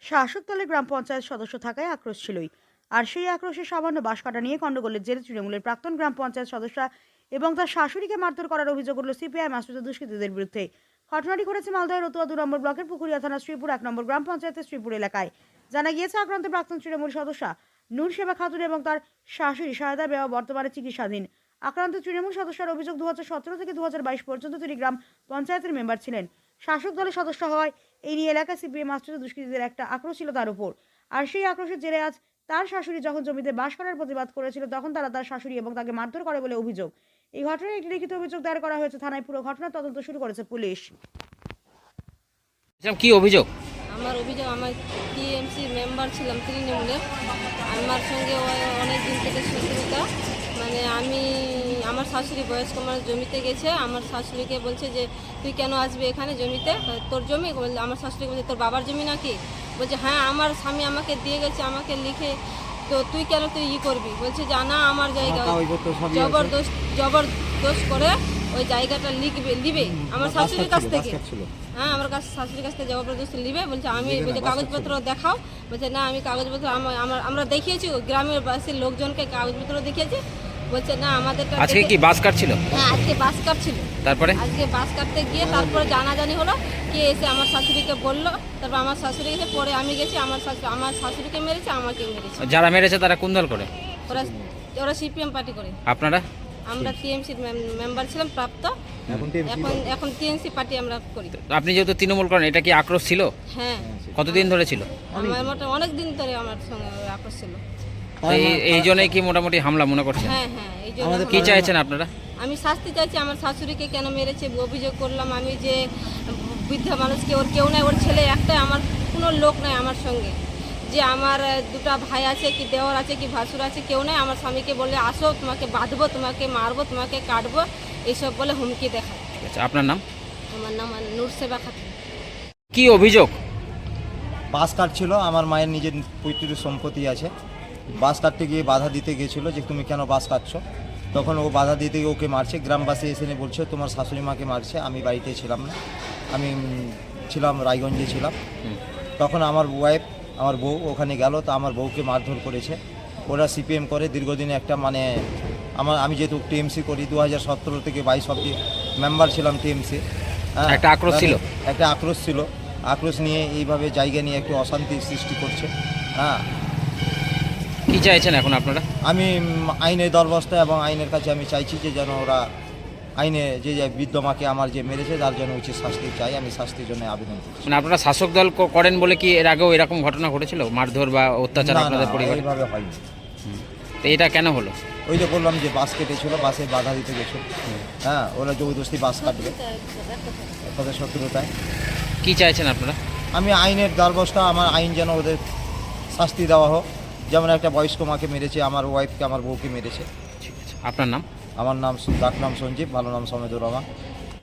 শাসক দলের গ্রাম পঞ্চায়েত সদস্য থাকায় আক্রোশ ছিলই। আর সেই আক্রোশে সামান্য বাঁশ কাটা নিয়ে গণ্ডগোলের জেরে তৃণমূলের প্রাক্তন গ্রাম পঞ্চায়েত সদস্য এবং তার শাশুড়িকে মারধর করার অভিযোগ উঠল সিপিআইএম আশ্রিত দুষ্কৃতীদের বিরুদ্ধে। ঘটনাটি ঘটেছে মালদহের রতুয়া 2 নম্বর ব্লকের পুকুরিয়া থানা শ্রীপুর 1 নম্বর গ্রাম পঞ্চায়েতের শ্রীপুর এলাকায়। জানা গিয়েছে, আক্রান্ত প্রাক্তন তৃণমূল সদস্যা নূর সেবা খাতুন এবং তার শাশুড়ি সহায়তা বেওয়া বর্তমানে চিকিৎসাধীন। আক্রান্ত তৃণমূল সদস্যার অভিযোগ 2017 থেকে 2022 পর্যন্ত তিনি গ্রাম পঞ্চায়েতের মেম্বার ছিলেন। শাসক দলের সদস্য হওয়ায় এই নিয়ে এলাকায় সিপিএম আশ্রিত দুষ্কৃতীদের একটা আক্রোশ ছিল তার উপর। আর সেই আক্রোশের জেরে আজ তার শাশুড়ি যখন জমিতে বাস করার প্রতিবাদ করেছিল, তখন তারা তার শাশুড়ি এবং তাকে মারধর করে বলে অভিযোগ। এই ঘটনায় একটি লিখিত অভিযোগ দায়ের করা হয়েছে থানায়। পুরো ঘটনার তদন্ত শুরু করেছে পুলিশ। কি অভিযোগ? আমার অভিযোগ, আমার টিএমসি মেম্বার ছিলাম তৃণমূলের। আমার সঙ্গে অনেক দিন থেকে শত্রুতা। মানে আমার শাশুড়ি বয়স্ক মানুষ জমিতে গেছে, আমার শাশুড়িকে বলছে যে তুই কেন আসবি এখানে জমিতে, তোর জমি? আমার শাশুড়িকে বলছে তোর বাবার জমি নাকি? বলছে হ্যাঁ, আমার স্বামী আমাকে দিয়ে গেছে, আমাকে লিখে, তো তুই কেন করবি? বলছে যে না, আমার জায়গা। জবরদস্ত করে ওই জায়গাটা নিবে আমার শাশুড়ির কাছ থেকে। হ্যাঁ, আমার শাশুড়ির কাছ থেকে জবরদস্তি নিবে। বলছে আমি বলছে কাগজপত্র দেখাও। বলছে না, আমি কাগজপত্র আমরা দেখিয়েছি, গ্রামের বাসীর লোকজনকে কাগজপত্র দেখিয়েছি। বলছে না, আমাদের আজকে কি বাস কাটছিল? হ্যাঁ, আজকে বাস কাটছিল। তারপরে আজকে বাস কাটতে গিয়ে তারপরে জানাজানি হলো, কে এসে আমার শাশুড়িকে বললো। তারপর আমার শাশুড়ি গেছে, পরে আমি গেছি। আমার শাশুড়িকে মেরেছে, আমাকে মেরেছে। যারা মেরেছে তারা কোন দল করে? ওরা সিপিএম পার্টি করে। আপনারা? আমরা টিএমসি মেম্বার ছিলাম প্রাপ্ত, এখন টিএমসি পার্টি আমরা করি। আপনি যেহেতু তৃণমূল করেন, এটা কি আক্রোশ ছিল? হ্যাঁ। কতদিন ধরে ছিল? আমার অনেক দিন ধরে আমার সঙ্গে আক্রোশ ছিল। এই জন্যই কি মোটামুটি হামলা মনে করছেন? হ্যাঁ হ্যাঁ, এই জন্য। কি চাইছেন আপনারা? আমি শাস্তি চাইছি। আমার শাশুড়িকে কেন মেরেছে অভিযোগ করলাম আমি, যে বৃদ্ধ মানুষকে, ওর কেউ নাই, ওর ছেলে একটাই, আমার কোনো লোক নাই আমার সঙ্গে। যে আমার দুটো ভাই আছে, কি দেওর আছে, কি ভাসুর আছে, কেউ নাই। আমার স্বামীকে বলে আসো, তোমাকে বাঁধবো, তোমাকে মারবো, তোমাকে কাটবো, এইসব বলে হুমকি দেখায়। আচ্ছা, আপনার নাম? আমার নাম নূর সেবা খাতুন। কি অভিযোগ? বাস কাটছিল, আমার মায়ের নিজের পৈতৃক সম্পত্তি আছে। বাস কাটতে গিয়ে বাধা দিতে গিয়েছিলো যে তুমি কেন বাস কাটছো। তখন ও বাধা দিতে গিয়ে ওকে মারছে। গ্রামবাসী এসে নিয়ে বলছে তোমার শাশুড়ি মাকে মারছে। আমি বাড়িতে ছিলাম না, আমি ছিলাম রায়গঞ্জে ছিলাম। তখন আমার বউ ওখানে গেল, তো আমার বউকে মারধর করেছে। ওরা সিপিএম করে দীর্ঘদিনে একটা, মানে আমি যেহেতু টিএমসি করি 2017 থেকে 22 অব্দি মেম্বার ছিলাম টিএমসি। একটা আক্রোশ ছিল? একটা আক্রোশ ছিল। আক্রোশ নিয়ে এইভাবে জায়গা নিয়ে একটু অশান্তির সৃষ্টি করছে। হ্যাঁ, কি চাইছেন এখন আপনারা? আমি আইনের দরবস্থা এবং আইনের কাছে আমি চাইছি যে যেন ওরা আইনে যে বৃদ্ধ মাকে আমার যে মেরেছে তার জন্য উচিত শাস্তি চাই। আমি শাস্তির জন্য আবেদন করছি। মানে আপনারা শাসক দল করেন বলে কি এর আগেও এরকম ঘটনা ঘটেছিল, মারধর বা অত্যাচার আপনাদের পরিবারে? এইভাবে হয়নি। তো এটা কেন হলো? ওই যে বললাম যে বাস কেটেছিল, বাসে বাধা দিতে গেছিল। হ্যাঁ, ওরা জবরদস্তি বাস কাটবে, তাদের শত্রুতায়। কি চাইছেন আপনারা? আমি আইনের দরবস্থা, আমার আইন যেন ওদের শাস্তি দেওয়া হোক। যেমন একটা বয়স্ক মাকে মেরেছে, আমার ওয়াইফকে, আমার বউকে মেরেছে। ঠিক আছে, আপনার নাম? আমার নাম ডাক নাম সঞ্জীব, ভালো নাম সমেদুর রহমান।